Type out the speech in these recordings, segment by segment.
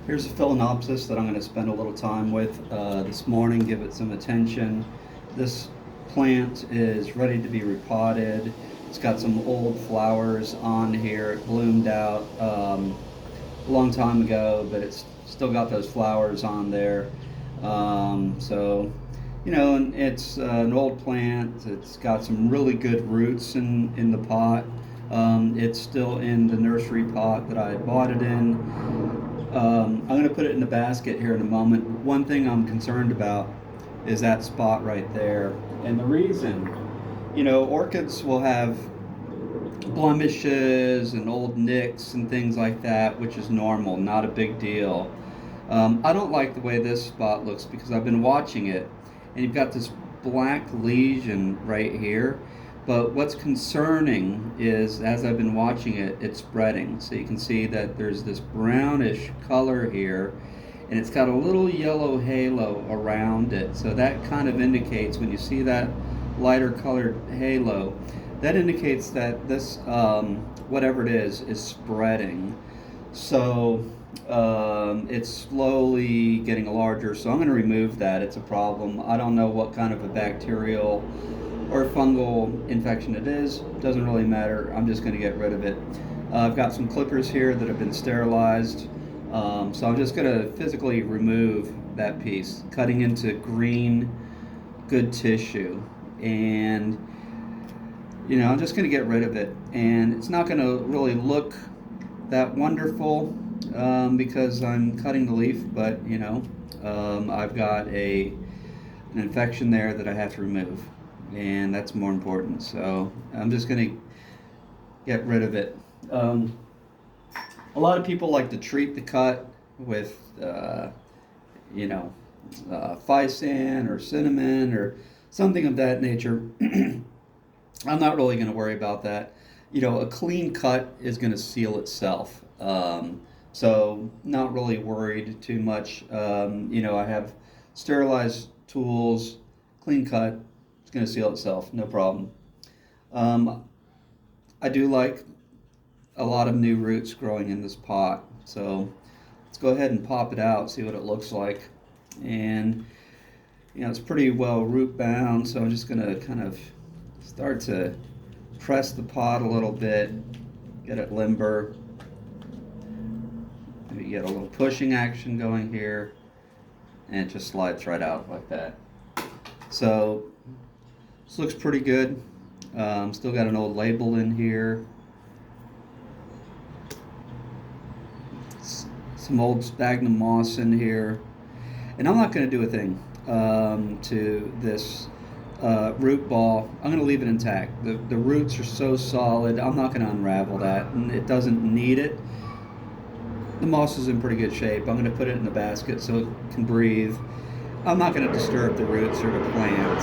Here's a Phalaenopsis that I'm going to spend a little time with this morning, give it some attention. This plant is ready to be repotted. It's got some old flowers on here. It bloomed out a long time ago, but it's still got those flowers on there. And it's an old plant. It's got some really good roots in the pot. It's still in the nursery pot that I bought it in. I'm going to put it in the basket here in a moment. One thing I'm concerned about is that spot right there. And the reason, orchids will have blemishes and old nicks and things like that, which is normal, not a big deal. I don't like the way this spot looks because I've been watching it, and you've got this black lesion right here. But what's concerning is, as I've been watching it, it's spreading. So you can see that there's this brownish color here, and it's got a little yellow halo around it. So that kind of indicates, when you see that lighter colored halo, that indicates that this, whatever it is spreading. So it's slowly getting larger. So I'm going to remove that. It's a problem. I don't know what kind of a bacterial or fungal infection it is. Doesn't really matter. I'm just going to get rid of it. I've got some clippers here that have been sterilized. So I'm just going to physically remove that piece, cutting into green, good tissue. And I'm just going to get rid of it. And it's not going to really look that wonderful because I'm cutting the leaf, but I've got an infection there that I have to remove, and that's more important. So I'm just going to get rid of it. A lot of people like to treat the cut with Physan or cinnamon or something of that nature. I'm not really going to worry about that. A clean cut is going to seal itself. So not really worried too much. I have sterilized tools, clean cut, it's going to seal itself, no problem. I do like a lot of new roots growing in this pot. So let's go ahead and pop it out, see what it looks like. And, it's pretty well root bound, so I'm just going to kind of start to press the pot a little bit, get it limber. Maybe get a little pushing action going here, and it just slides right out like that. So this looks pretty good. Still got an old label in here. Some old sphagnum moss in here. And I'm not going to do a thing to this root ball. I'm going to leave it intact. The roots are so solid, I'm not going to unravel that, and it doesn't need it. The moss is in pretty good shape. I'm going to put it in the basket so it can breathe. I'm not going to disturb the roots or the plant.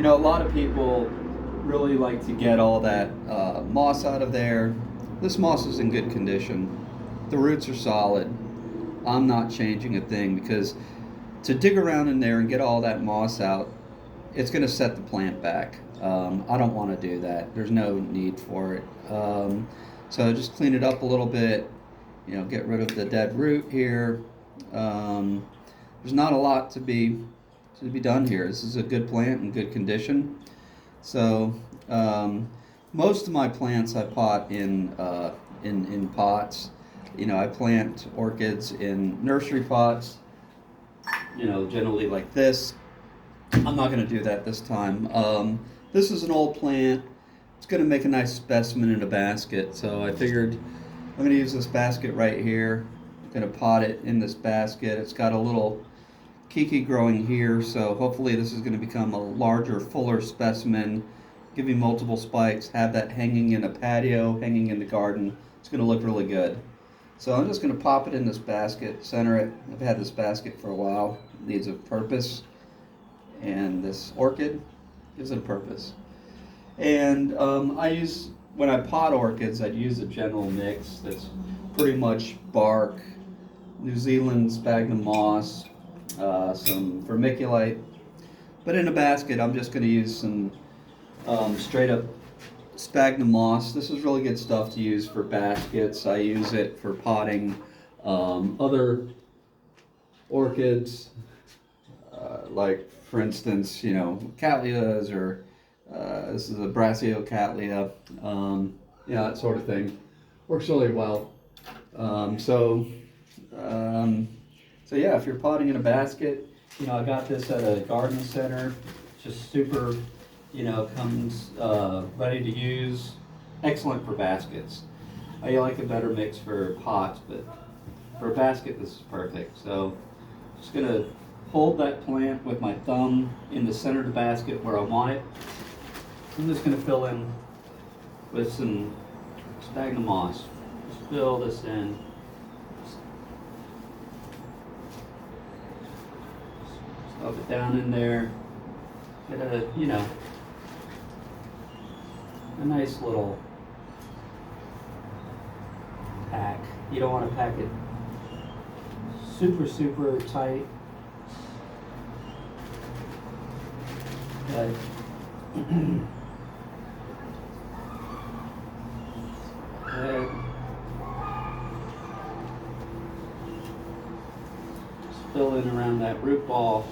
A lot of people really like to get all that moss out of there. This moss is in good condition. The roots are solid. I'm not changing a thing, because to dig around in there and get all that moss out, it's going to set the plant back. I don't want to do that. There's no need for it. So just clean it up a little bit, get rid of the dead root here. There's not a lot to be done here. This is a good plant in good condition. So most of my plants I pot in pots. I plant orchids in nursery pots, generally like this. I'm not going to do that this time. This is an old plant. It's going to make a nice specimen in a basket, so I figured I'm going to use this basket right here. I'm going to pot it in this basket. It's got a little kiki growing here, so hopefully this is going to become a larger, fuller specimen, give me multiple spikes, have that hanging in a patio, hanging in the garden. It's going to look really good. So I'm just going to pop it in this basket, center it. I've had this basket for a while. It needs a purpose, and this orchid gives it a purpose. And when I pot orchids, I'd use a general mix that's pretty much bark, New Zealand sphagnum moss, some vermiculite. But in a basket, I'm just going to use some straight up sphagnum moss. This is really good stuff to use for baskets. I use it for potting Other orchids, like for instance, cattleyas, or this is a Brassiocatleya, that sort of thing, works really well. So yeah, if you're potting in a basket, I got this at a garden center, just super, comes ready to use, excellent for baskets. I like a better mix for pots, but for a basket this is perfect. So just gonna hold that plant with my thumb in the center of the basket where I want it. I'm just gonna fill in with some sphagnum moss. Just fill this in. Stuff it down in there. Get a nice little pack. You don't want to pack it super tight. But just fill in around that root ball.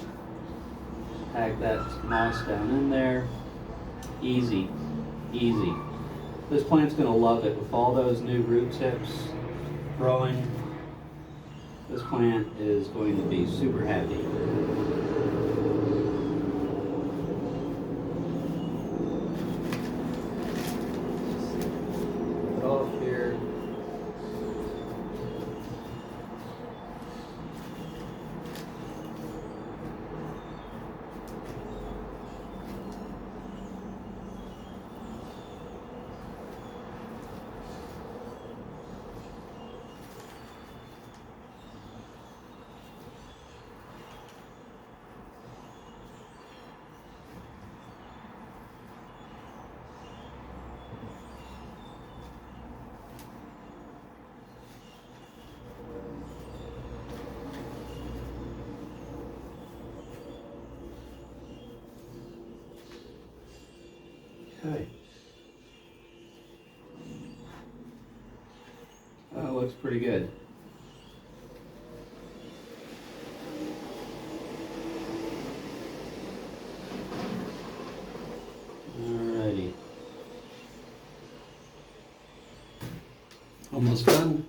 Pack that moss down in there. Easy. This plant's going to love it with all those new root tips growing. This plant is going to be super happy. Put it off here. Okay. That looks pretty good. Alrighty. Almost done.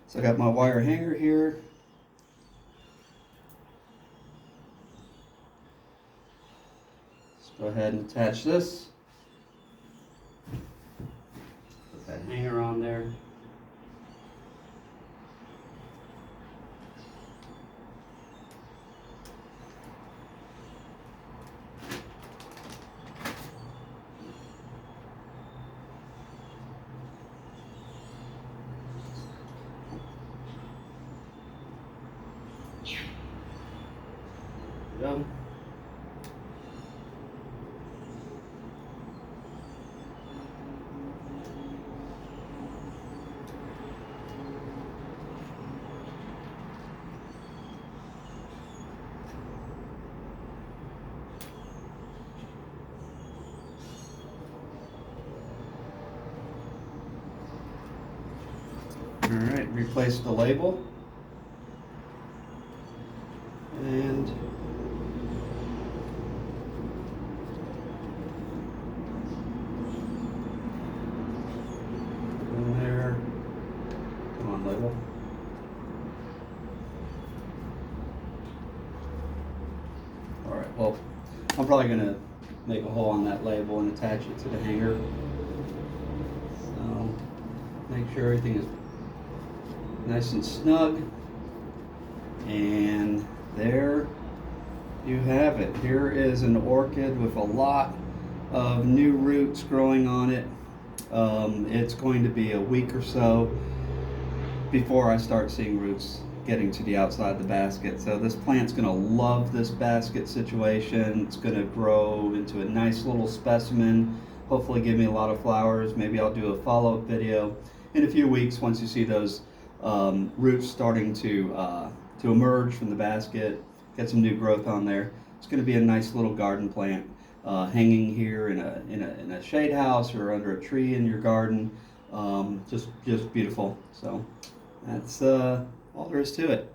So I got my wire hanger here. Go ahead and attach this. Put that hanger on there. There we go. All right, replace the label. And in there. Come on, label. All right, well, I'm probably gonna make a hole on that label and attach it to the hanger. So make sure everything is nice and snug. And there you have it. Here is an orchid with a lot of new roots growing on it. It's going to be a week or so before I start seeing roots getting to the outside of the basket. So this plant's going to love this basket situation. It's going to grow into a nice little specimen, hopefully give me a lot of flowers. Maybe I'll do a follow-up video in a few weeks once you see those roots starting to emerge from the basket, get some new growth on there. It's going to be a nice little garden plant. hanging here in a shade house or under a tree in your garden. Just beautiful. So that's all there is to it.